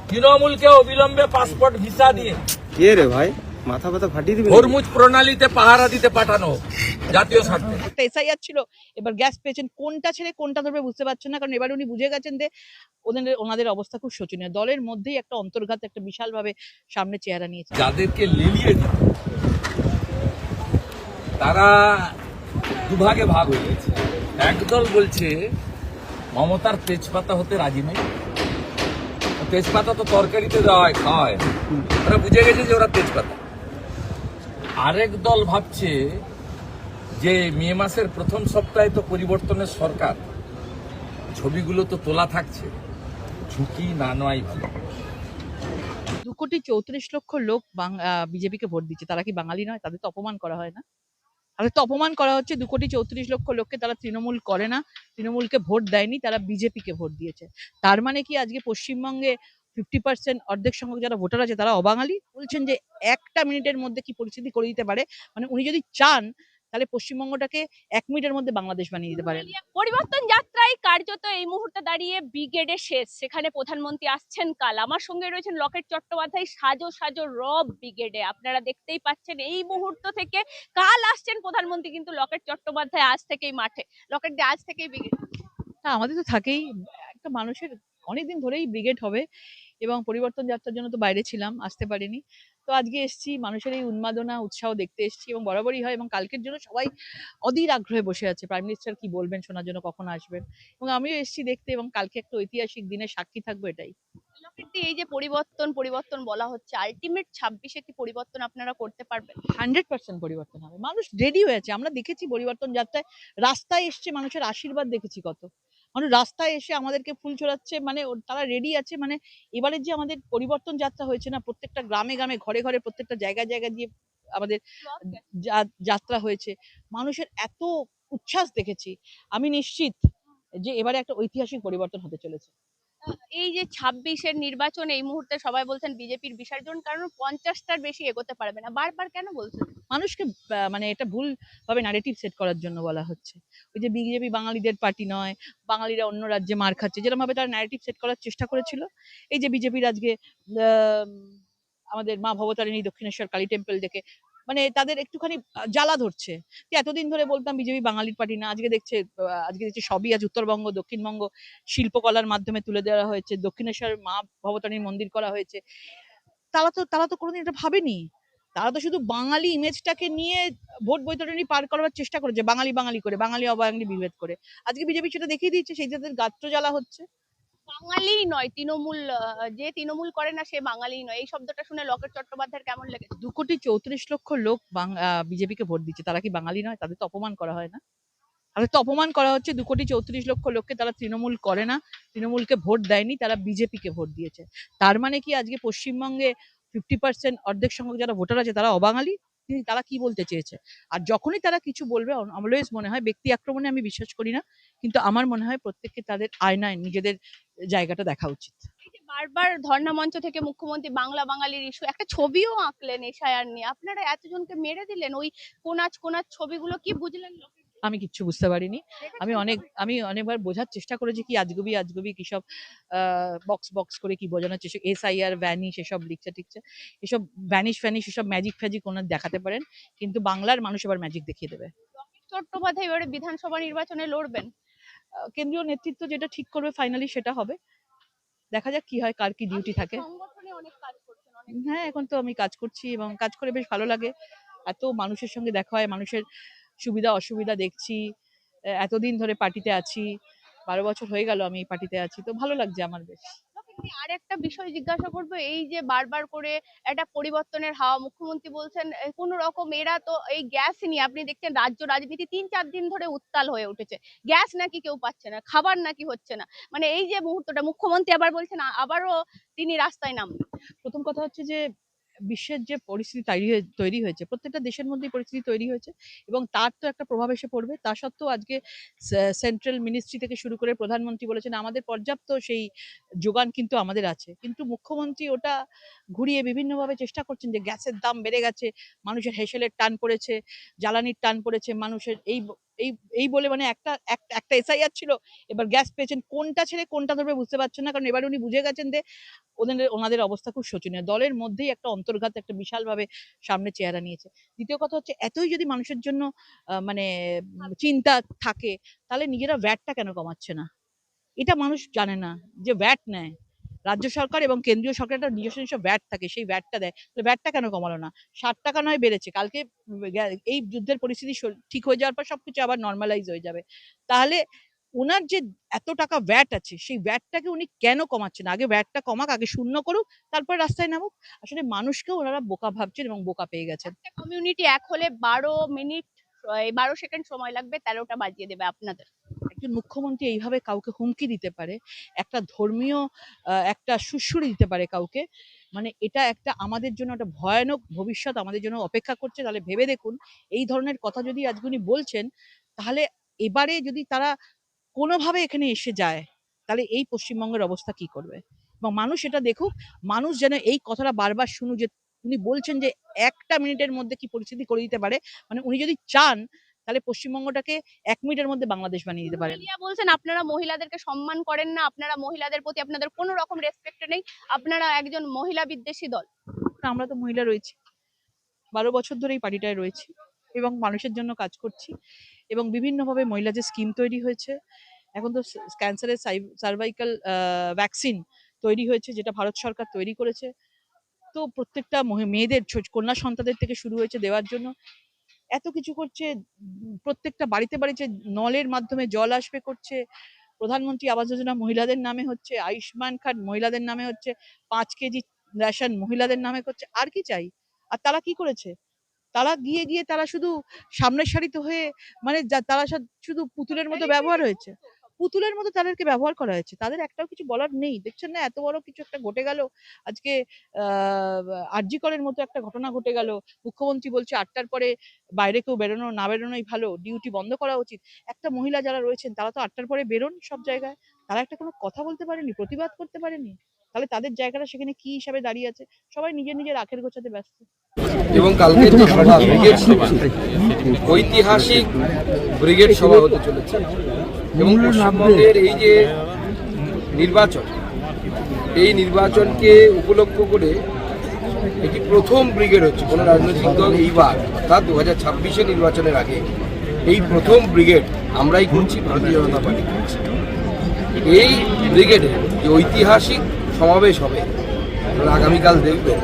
তৃণমূলকে অবিলম্বে passport visa দিয়ে কে রে ভাই মাথা ব্যথা ফাটিয়ে দিবি হরমুজ প্রণালীতে পাহারা দিতে পাঠানো জাতীয় স্বার্থে। একটা এসআইআর ছিল, এবার গ্যাস পেয়েছেন, কোনটা ছেড়ে কোনটা ধরবে বুঝতে পারছেন না, কারণ এবার উনি বুঝে গেছেন যে ওনাদের অবস্থা খুব শোচনীয়। দলের মধ্যেই একটা অন্তর্ঘাত একটা বিশাল ভাবে সামনে চেহারা নিয়েছে। যাদেরকে লেলিয়ে দিত তারা দুভাগে ভাগ হয়ে গেছে। একদল বলছে মমতার তেজপাতা হতে রাজি নেই, তেজপাতা তো তরকারিতে দেওয়া হয়, খাওয়া হয় না। ওরা বুঝে গেছে যে ওরা তেজপাতা। আরেক দল ভাবছে যে মে মাসের প্রথম সপ্তাহে তো পরিবর্তনের সরকার, ছবিগুলো তো তোলা থাকছে, ঝুঁকি না নেওয়াই ভালো। 2,34,00,000 লোক বিজেপিকে ভোট দিচ্ছে, তারা কি বাঙালি নয়? তাদের তো অপমান করা হয় না? তাদের তো অপমান করা হচ্ছে। 2,34,00,000 লোককে তারা তৃণমূল করে না, তৃণমূলকে ভোট দেয়নি, তারা বিজেপিকে ভোট দিয়েছে। তার মানে কি আজকে পশ্চিমবঙ্গে 50% অর্ধেক সংখ্যক যারা ভোটার আছে তারা অবাঙালি? বলছেন যে একটা মিনিটের মধ্যে কি পরিস্থিতি করে দিতে পারে, মানে উনি যদি চান তাহলে পশ্চিমবঙ্গটাকে 1 মিনিটের মধ্যে বাংলাদেশ বানিয়ে দিতে পারেন। পরিবর্তন যাত্রায় কার্যত এই মুহূর্তে দাঁড়িয়ে ব্রিগেডে শেষ, সেখানে প্রধানমন্ত্রী আসছেন কাল। আমার সঙ্গে রয়েছেন লকেট চট্টোপাধ্যায়, সাজো সাজো রব ব্রিগেডে। আপনারা দেখতেই পাচ্ছেন এই মুহূর্ত থেকে কাল আসছেন প্রধানমন্ত্রী, কিন্তু লকেট চট্টোপাধ্যায় আজ থেকেই মাঠে। লকেট দিয়ে আজ থেকেই ব্রিগেড। হ্যাঁ, আমাদের তো থাকেই। একটা মানুষের অনেকদিন ধরেই ব্রিগেড হবে, এবং পরিবর্তন যাত্রার জন্য তো বাইরে ছিলাম, আসতে পারিনি। তো আজকে এসেছি, মানুষের এই উন্মাদনা উৎসাহ দেখতে এসেছি, এবং বরাবরই হয়, এবং কালকের জন্য সবাই অধীর আগ্রহে বসে আছে প্রাইম মিনিস্টার কি বলবেন শোনার জন্য, কখন আসবেন। এবং আমিও এসেছি দেখতে, এবং কালকে একটা ঐতিহাসিক দিনের সাক্ষী থাকবো, এটাই। লকেট দিয়ে এই যে পরিবর্তন পরিবর্তন বলা হচ্ছে, আলটিমেট 26-এ কি পরিবর্তন আপনারা করতে পারবেন? 100% পরিবর্তন হবে। মানুষ রেডি হয়েছে, আমরা দেখেছি পরিবর্তন যাত্রায়, রাস্তায় এসছে, মানুষের আশীর্বাদ দেখেছি কত। মানুষ রাস্তায় এসে আমাদেরকে ফুল ছড়াচ্ছে, মানে তারা রেডি আছে। মানে এবারে যে আমাদের পরিবর্তন যাত্রা হয়েছে না, প্রত্যেকটা গ্রামে গ্রামে ঘরে ঘরে প্রত্যেকটা জায়গায় জায়গায় দিয়ে আমাদের যাত্রা হয়েছে, মানুষের এত উচ্ছ্বাস দেখেছি। আমি নিশ্চিত যে এবারে একটা ঐতিহাসিক পরিবর্তন হতে চলেছে। এই যে 26-এর নির্বাচন, এই মুহূর্তে সবাই বলছেন বিজেপির বিসর্জন, কারণ 50টার বেশি এগোতে পারবে না। বারবার কেন বলছেন? মানুষকে মানে এটা ভুল ভাবে নারেটিভ সেট করার জন্য বলা হচ্ছে। ওই যে বিজেপি বাঙালিদের পার্টি নয়, বাঙালিরা অন্য রাজ্যে মার খাচ্ছে, যেরকম ভাবে তারা নারেটিভ সেট করার চেষ্টা করেছিল। এই যে বিজেপির আজকে আহ, আমাদের মা ভবতারিণী দক্ষিণেশ্বর কালী টেম্পল দেখে মানে তাদের একটুখানি জ্বালা ধরছে, যে এতদিন ধরে বলতাম বিজেপি বাঙালির পার্টি না, আজকে দেখছে সবই আজ উত্তরবঙ্গ দক্ষিণবঙ্গ শিল্পকলার মাধ্যমে তুলে দেওয়া হয়েছে, দক্ষিণেশ্বর মা ভবতারিণীর মন্দির করা হয়েছে। তারা তো কোনোদিন এটা ভাবেনি। তারা তো শুধু বাঙালি ইমেজটাকে নিয়ে ভোট বৈতরণী পার করবার চেষ্টা করেছে, বাঙালি বাঙালি করে, বাঙালি অবাঙালি বিভেদ করে। আজকে বিজেপি সেটা দেখিয়ে দিচ্ছে, সেই তাদের গাত্র জ্বালা হচ্ছে। বাঙালি নয় তৃণমূল, যে তৃণমূল করে না সে বাঙালি নয়, এই শব্দটা শুনে লকেট চট্টোপাধ্যায়ের কেমন লেগেছে? 2,34,00,000 লোক বিজেপিকে ভোট দিচ্ছে, তারা কি বাঙালি নয়? তাদের তো অপমান করা হয় না? তাদের তো অপমান করা হচ্ছে। 2,34,00,000 লোককে তারা তৃণমূল করে না, তৃণমূলকে ভোট দেয়নি, তারা বিজেপিকে ভোট দিয়েছে। তার মানে কি আজকে পশ্চিমবঙ্গে 50% অর্ধেক সংখ্যক যারা ভোটার আছে তারা অবাঙালি? তারা কি বলতে চেয়েছে? আর যখনই তারা কিছু বলবে, অলওয়েজ মনে হয়, ব্যক্তি আক্রমণে আমি বিশ্বাস করি না, কিন্তু আমার মনে হয় প্রত্যেককে তাদের আয়নায় নিজেদের জায়গাটা দেখা উচিত। এই যে বারবার ধর্ণা মঞ্চ থেকে মুখ্যমন্ত্রী বাংলা বাঙালির ইস্যু, একটা ছবিও আঁকলেন এশায়ার নিয়ে, আপনারা এতজনকে মেরে দিলেন, ওই কোনাচ কোনাচ ছবিগুলো কি বুঝলেন? আমি কিচ্ছু বুঝতে পারিনি। আমি অনেকবার বোঝার চেষ্টা করেছি, কি আজগুবি আজগুবি কিসব বক্স বক্স করে কি বোঝানোর চেষ্টা, এসআইআর ভ্যানিশ এসব লিখছে টিখছে, এসব ভ্যানিশ ফ্যানিশ এসব ম্যাজিক ফ্যাজিক ওনার দেখাতে পারেন, কিন্তু বাংলার মানুষ এবার ম্যাজিক দেখিয়ে দেবে। লকেট চট্টোপাধ্যায় এবারে বিধানসভা নির্বাচনে লড়বেন। কেন্দ্রীয় নেতৃত্ব যেটা ঠিক করবে ফাইনালি সেটা হবে। দেখা যাক কি হয়, কার কি ডিউটি থাকে। সংগঠনে অনেক কাজ করছেন, অনেক হ্যাঁ, এখন তো আমি কাজ করছি, এবং কাজ করে বেশ ভালো লাগে। এত মানুষের সঙ্গে দেখা হয়, মানুষের সুবিধা অসুবিধা দেখছি। এতদিন ধরে পার্টিতে আছি, 12 বছর হয়ে গেল আমি এই পার্টিতে আছি, তো ভালো লাগছে আমার বেশ। আর একটা বিষয় জিজ্ঞাসা করবো, এই যে বারবার করে একটা পরিবর্তনের হাওয়া, মুখ্যমন্ত্রী বলছেন কোন রকম, এরা তো এই গ্যাস নিয়ে আপনি দেখছেন রাজ্য রাজনীতি 3-4 দিন ধরে উত্তাল হয়ে উঠেছে। গ্যাস নাকি কেউ পাচ্ছে না, খাবার নাকি হচ্ছে না, মানে এই যে মুহূর্তটা মুখ্যমন্ত্রী আবার বলছেন আবারও তিনি রাস্তায় নামবেন। প্রথম কথা হচ্ছে যে বিশ্বের যে পরিস্থিতি তৈরি হয়েছে, প্রত্যেকটা দেশের মধ্যেই পরিস্থিতি তৈরি হয়েছে, এবং তার তো একটা প্রভাব এসে পড়বে। তা সত্ত্বেও আজকে সেন্ট্রাল মিনিস্ট্রি থেকে শুরু করে প্রধানমন্ত্রী বলেছেন আমাদের পর্যাপ্ত সেই যোগান কিন্তু আমাদের আছে, কিন্তু মুখ্যমন্ত্রী ওটা ঘুরিয়ে বিভিন্নভাবে চেষ্টা করছেন যে গ্যাসের দাম বেড়ে গেছে, মানুষের হেসেলের টান পড়েছে, জ্বালানির টান পড়েছে, মানুষের এই এই বলে, মানে একটা এসআইআর ছিল, এবার গ্যাস পেয়েছেন, কোনটা ছেড়ে কোনটা ধরবে বুঝতে পারছেন না, কারণ এবার উনি বুঝে গেছেন যে ওনাদের অবস্থা খুব শোচনীয়। দলের মধ্যেই একটা অন্তর্ঘাত একটা বিশালভাবে সামনে চেহারা নিয়েছে। দ্বিতীয় কথা হচ্ছে, এতই যদি মানুষের জন্য মানে চিন্তা থাকে, তাহলে নিজেরা ভ্যাটটা কেন কমাচ্ছে না? এটা মানুষ জানে না যে ভ্যাট নেয় রাজ্য সরকার এবং কেন্দ্রীয় সরকার, একটা নিজস্ব ভ্যাট থাকে, সেই ভ্যাটটা দেয়। তাহলে ভ্যাটটা কেন কমালো না? 60 টাকা নয় বেড়েছে, কালকে এই যুদ্ধের পরিস্থিতি ঠিক হয়ে যাওয়ার পর সবকিছু আবার নর্মালাইজ হয়ে যাবে। তাহলে ওনার যে এত টাকা ভ্যাট আছে, সেই ভ্যাটটাকে উনি কেন কমাচ্ছেন? আগে ভ্যাটটা কমাক, আগে শূন্য করুক, তারপর রাস্তায় নামুক। আসলে মানুষকেও ওনারা বোকা ভাবছেন এবং বোকা পেয়ে গেছেন। একটা কমিউনিটি এক হলে 12 মিনিট 12 সেকেন্ড সময় লাগবে, 13টা বাজিয়ে দেবে আপনাদের। একজন মুখ্যমন্ত্রী এইভাবে কাউকে হুমকি দিতে পারে, একটা ধর্মীয় একটা সুড়সুড়ি দিতে পারে কাউকে, মানে এটা একটা আমাদের জন্য একটা ভয়ানক ভবিষ্যৎ আমাদের জন্য অপেক্ষা করছে। তাহলে ভেবে দেখুন, এই ধরনের কথা যদি আজকে উনি বলছেন, তাহলে এবারে যদি তারা কোনোভাবে এখানে এসে যায়, তাহলে এই পশ্চিমবঙ্গের অবস্থা কি করবে? এবং মানুষ এটা দেখুক, মানুষ যেন এই কথাটা বারবার শুনুক যে উনি বলছেন যে 1টা মিনিটের মধ্যে কি পরিস্থিতি করে দিতে পারে। মানে উনি যদি চান, তাহলে পশ্চিমবঙ্গটাকে 1 মিনিটের মধ্যে বাংলাদেশ বানিয়ে দিতে পারেন। ইলিয়া বলছেন আপনারা মহিলাদেরকে সম্মান করেন না, আপনারা মহিলাদের প্রতি আপনাদের কোনো রকম রেসপেক্ট নেই, আপনারা একজন মহিলা বিদ্বেষী দল। আমরা তো মহিলা রয়েছি, 12 বছর ধরে এই পার্টিটায় রয়েছি এবং মানুষের জন্য কাজ করছি। এবং বিভিন্নভাবে মহিলা যে স্কিম তৈরি হয়েছে, এখন তো ক্যান্সারের সার্ভাইকাল ভ্যাকসিন তৈরি হয়েছে, যেটা ভারত সরকার তৈরি করেছে। তো প্রত্যেকটা মেয়েদের কন্যা সন্তানদের থেকে শুরু হয়েছে দেওয়ার জন্য, এত কিছু করছে। প্রত্যেকটা বাড়িতে বাড়িতে নলের মাধ্যমে জল আসবে করছে। প্রধানমন্ত্রী আবাস যোজনা মহিলাদের নামে হচ্ছে, আয়ুষ্মান কার্ড মহিলাদের নামে হচ্ছে, 5 কেজি রেশন মহিলাদের নামে করছে। আর কি চাই? আর তারা কি করেছে? তারা গিয়ে তারা শুধু সামনের সারিতে হয়ে, মানে তারা শুধু পুতুলের মতো ব্যবহার হয়েছে, পুতুলের মতো তাদেরকে ব্যবহার করা হয়েছে। তাদের একটাও কিছু বলার নেই। দেখছেন না, এত বড় কিছু একটা ঘটে গেল আজকে, আরজি করের মতো একটা ঘটনা ঘটে গেল। মুখ্যমন্ত্রী বলছে 8টার পরে বাইরে কেউ না বেরোনোই ভালো, ডিউটি বন্ধ করা উচিত। একটা মহিলা যারা রয়েছেন তারা তো 8টার পরে বেরোন সব জায়গায়, তারা একটা কোনো কথা বলতে পারেনি, প্রতিবাদ করতে পারেনি। তাহলে তাদের জায়গাটা সেখানে কি হিসাবে দাঁড়িয়ে আছে? সবাই নিজের আখের গোছাতে ব্যস্ত। এবং কালকে যে সভা, ব্রিগেড সভা, ঐতিহাসিক ব্রিগেড সভা হতে চলেছে এবং পশ্চিমবঙ্গের এই যে নির্বাচন, এই নির্বাচনকে উপলক্ষ করে এটি প্রথম ব্রিগেড হচ্ছে কোনো রাজনৈতিক দল এইবার, অর্থাৎ 2026 নির্বাচনের আগে এই প্রথম ব্রিগেড আমরাই করছি, ভারতীয় জনতা পার্টি করছি। এই ব্রিগেডে যে ঐতিহাসিক সমাবেশ হবে, আগামীকাল দেখবেন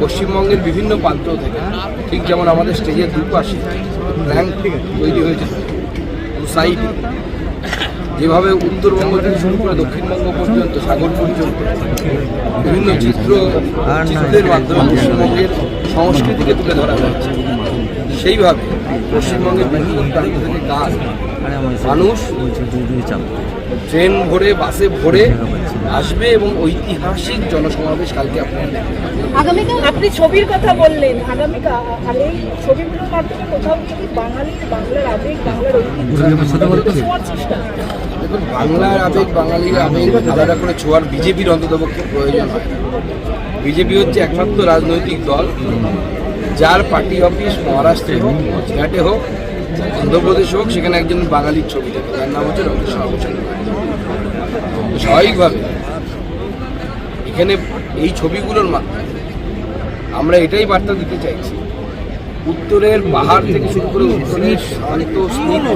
পশ্চিমবঙ্গের বিভিন্ন প্রান্ত থেকে, ঠিক যেমন আমাদের স্টেজের দুপাশে র্যাঙ্ক তৈরি হয়েছে সাইডে, যেভাবে উত্তরবঙ্গ থেকে শুরু করে দক্ষিণবঙ্গ পর্যন্ত, সাগর পর্যন্ত বিভিন্ন চিত্রের মাধ্যমে পশ্চিমবঙ্গের সংস্কৃতিকে তুলে ধরা হয়েছে, সেইভাবে পশ্চিমবঙ্গের বিভিন্ন প্রান্ত থেকে মানুষ ট্রেন ভরে, বাসে ভরে আসবে এবং ঐতিহাসিক জনসমাবেশ কালকে আপনারা আগামীকাল আপনি ছবির কথা বললেন, আগামীকাল এই ছবিগুলোর মাধ্যমে কোথাও যদি বাংলার আবেগ, বাংলার ঐতিহ্য ছোঁয়ার চেষ্টা। দেখুন, বাংলার আবেগ, বাঙালির আবেগ আলাদা করে ছোঁয়ার বিজেপির অন্ততপক্ষে প্রয়োজন হয়। বিজেপি হচ্ছে একমাত্র রাজনৈতিক দল যার পার্টি অফিস মহারাষ্ট্রে হোক, গুজরাটে হোক, অন্ধ্রপ্রদেশে হোক, সেখানে একজন বাঙালির ছবি থাকে, তার নাম হচ্ছে ডক্টর শ্যামাপ্রসাদ মুখার্জি। স্বাভাবিকভাবে এখানে এই ছবিগুলোর মাধ্যমে আমরা এটাই বার্তা দিতে চাইছি, উত্তরের পাহাড় থেকে শুরু করে উত্তরের শান্ত স্নিগ্ধ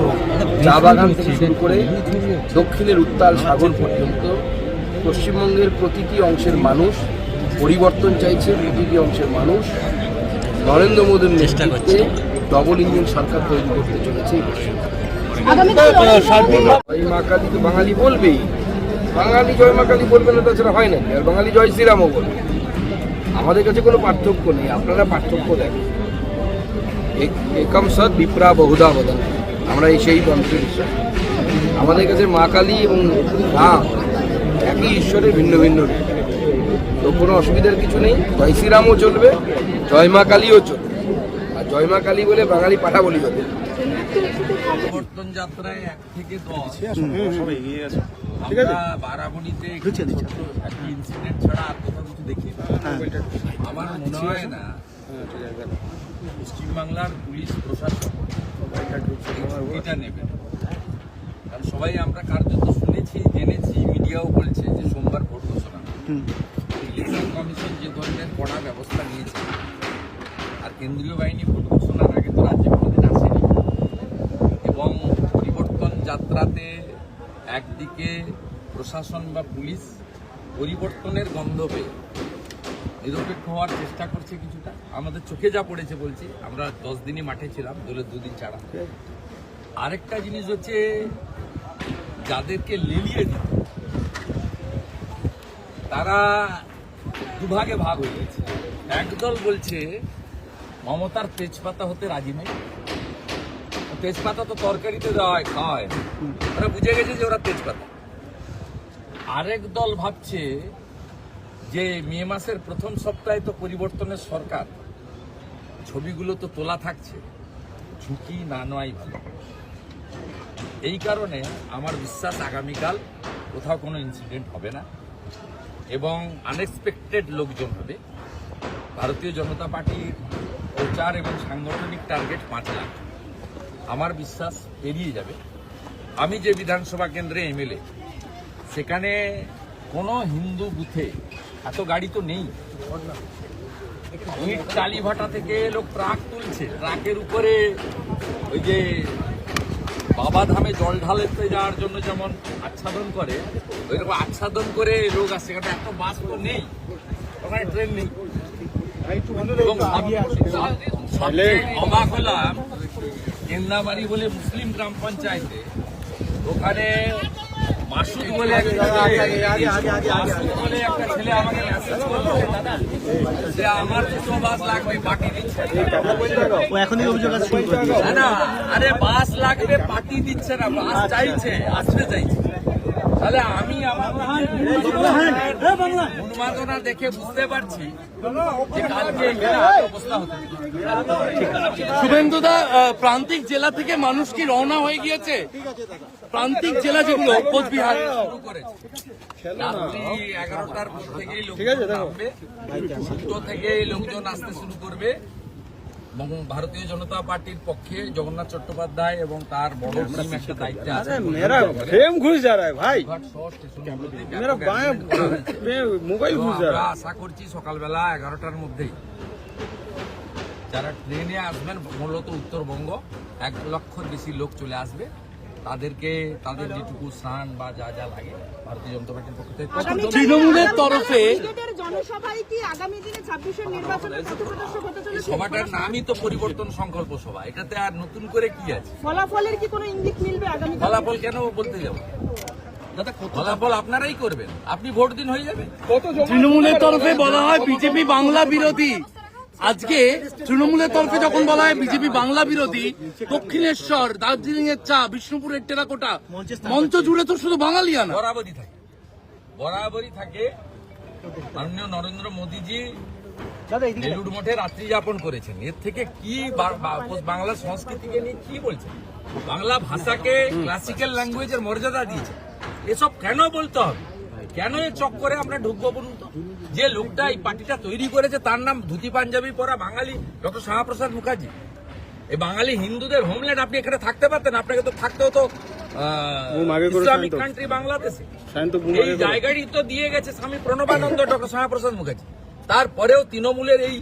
চা বাগান থেকে শুরু করে দক্ষিণের উত্তাল সাগর পর্যন্ত পশ্চিমবঙ্গের প্রতিটি অংশের মানুষ পরিবর্তন চাইছে। প্রতিটি অংশের মানুষ নরেন্দ্র মোদীর নেতৃত্বে ডবল ইঞ্জিন সরকার তৈরি করতে চলেছে। জয় মা কালী তো বাঙালি বলবেই, বাঙালি জয় মা কালী বলবে না, তাছাড়া হয় না। আর বাঙালি জয় শ্রীরামও বলবে। আমাদের কাছে কোনো পার্থক্য নেই, আপনারা পার্থক্য দেখেন। একম সৎ বিপ্রা বহুধা বদন, আমরা সেই তন্ত্রের ঈশ্বর। আমাদের কাছে মা কালী এবং রাম একই ঈশ্বরের ভিন্ন ভিন্ন রূপ, তো কোনো অসুবিধার কিছু নেই। জয় শ্রীরামও চলবে, জয় মা কালীও চলবে। আর জয় মা কালী বলে বাঙালি পাঠা বলি হবে। পরিবর্তন যাত্রায় 1 থেকে 10 আমরা বারাবণীতে একটি ইনসিডেন্ট ছাড়া আর কোথাও কিছু দেখি না। আমার মনে হয় না পশ্চিমবাংলার পুলিশ প্রশাসন এটা নেবে, কারণ সবাই আমরা কার্যত শুনেছি, জেনেছি, মিডিয়াও বলছে যে সোমবার ভোট ঘোষণা। ইলেকশন কমিশন যে ধরনের কড়া ব্যবস্থা নিয়েছে, আর কেন্দ্রীয় বাহিনী ভোট ঘোষণার আগে তো রাজ্যে কোনোদিন আসেনি, এবং পরিবর্তন যাত্রাতে একদিকে প্রশাসন বা পুলিশ পরিবর্তনের গন্ধ পেয়ে নিরপেক্ষ হওয়ার চেষ্টা করছে কিছুটা। আমাদের চোখে যা পড়েছে বলছি, আমরা 10 দিনই মাঠে ছিলাম, দলের 2 দিন ছাড়া। আরেকটা জিনিস হচ্ছে, যাদেরকে লেলিয়ে দিত তারা দুভাগে ভাগ হয়ে গেছে। একদল বলছে মমতার তেজপাতা হতে রাজি নেই, তেজপাতা তো তরকারিতে দেওয়া হয়, খাওয়া হয়, ওরা বুঝে গেছে যে ওরা তেজপাতা। আরেক দল ভাবছে যে মে মাসের প্রথম সপ্তাহে তো পরিবর্তনের সরকার, ছবিগুলো তো তোলা থাকছে, ঝুঁকি না নেওয়াই ভালো। এই কারণে আমার বিশ্বাস আগামীকাল কোথাও কোনো ইনসিডেন্ট হবে না এবং আনএক্সপেক্টেড লোকজন হবে। ভারতীয় জনতা পার্টির প্রচার এবং সাংগঠনিক টার্গেট 5 লাখ, আমার বিশ্বাস এড়িয়ে যাবে। আমি যে বিধানসভা কেন্দ্রে এমএলএ, সেখানে কোনো হিন্দু বুথে এত গাড়ি তো নেই। ইট কালীভাটা থেকে লোক ট্রাক তুলছে, ট্রাকের উপরে ওই যে বাবাধামে জল ঢালতে যাওয়ার জন্য যেমন আচ্ছাদন করে, ওইরকম আচ্ছাদন করে লোক আসছে। সেখানে এত বাস তো নেই, ওখানে ট্রেন নেই। এবং সবচেয়ে অবাক হলাম, কেন্দামারি বলে মুসলিম গ্রাম পঞ্চায়েতে, ওখানে মাসুদ বলে একটা ছেলে আমাকে মেসেজ করলো যে আমার 200 বাস লাগবে, পার্টি দিচ্ছে না। না, আরে বাস লাগবে, পার্টি দিচ্ছে না, বাস চাইছে, আসতে চাইছে। তাহলে আমি আমার উন্মাদনা দেখে বুঝতে পারছি যে কালকে এখানে অবস্থা হতে শুভেন্দুদা, প্রান্তিক জেলা থেকে মানুষ কি রওনা হয়ে গিয়েছে? প্রান্তিক জেলা যেগুলো কোচবিহার শুরু করেছে, রাত্রি 11টার পর থেকেই লোকজন নামবে, 2টো থেকেই লোকজন আসতে শুরু করবে। এবং ভারতীয় জনতা পার্টির পক্ষে জগন্নাথ চট্টোপাধ্যায় এবং তার বড় টিম একটা দায়িত্বে আছে। मेरा फ्रेम घुस जा रहा है भाई, ঘাট সহ স্টেশনগুলোতে मेरा बाएं मोबाइल घुस जा আমরা रहा है। আশা করছি সকালবেলা 11টার মধ্যেই যারা ট্রেনে আসবেন, মূলত উত্তরবঙ্গ, 1 লক্ষর বেশি লোক চলে আসবে। তাদেরকে তাদের যেটুকু স্নান বা যা যা লাগে ভারতীয় জনতা পার্টির পক্ষ থেকে তৃণমূলের তরফে জনসভায় কি আগামী দিনে 26-এর নির্বাচনের পথপ্রদর্শক হতে চলেছে? সভাটার নামই তো পরিবর্তন সংকল্প সভা, এটাতে আর নতুন করে কি আছে? ফলাফলের কি কোনো ইঙ্গিত মিলবে আগামী? ফলাফল কেন বলতে যাব? ফলাফল আপনারাই করবেন, আপনি ভোট দিন হয়ে যাবে। তৃণমূলের তরফে বলা হয় বিজেপি বাংলা বিরোধী। আজকে তৃণমূলের তরফে যখন বলা হয় বিজেপি বাংলা বিরোধী, দক্ষিণেশ্বর, দার্জিলিং এর চা, বিষ্ণুপুরের টেরাকোটা মঞ্চ জুড়ে তো শুধু বাঙালিয়ানা। বরাবরই থাকে। মাননীয় নরেন্দ্র মোদীজি বেলুড় মঠে রাত্রি যাপন করেছেন, এর থেকে কি বাংলা সংস্কৃতিকে নিয়ে কি বলছেন? বাংলা ভাষাকে ক্লাসিক্যাল ল্যাঙ্গুয়েজের মর্যাদা দিয়েছে, এসব কেন বলতে হবে? কেন এ চক্করে আমরা ঢুকবো বলুন তো? যে লোকটা এই পার্টিটা তৈরি করেছে তার নাম ধুতি পাঞ্জাবি পরা বাঙালি ডক্টর শ্যামাপ্রসাদ মুখার্জি। এই বাঙালি হিন্দুদের হোমল্যান্ড, আপনি এখানে থাকতে পারতেন, আপনাকে তো থাকতে হতো ইসলামিক কান্ট্রি বাংলাদেশে। এই জায়গাটি তো দিয়ে গেছে স্বামী প্রণবানন্দ ডক্টর শ্যামাপ্রসাদ মুখার্জি। তারপরেও তৃণমূলের এই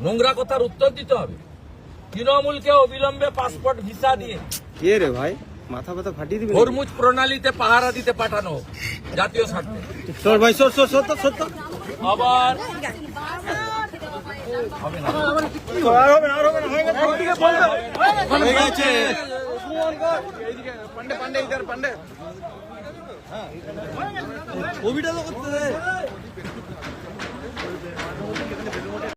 নোংরা কথার উত্তর দিতে হবে। তৃণমূলকে অবিলম্বে পাসপোর্ট ভিসা দিয়ে কে রে ভাই, মাথা ব্যথা ফাটিয়ে দিবি? হরমুজ প্রণালীতে পাহারা দিতে পাঠানো হোক, জাতীয় স্বার্থে। সর ভাই, সর সর সর সর। আবার হবে না, হয়ে গেছে। পান্ডে পান্ডে ইধার পান্ডে, ছবিটা তো করতে দে।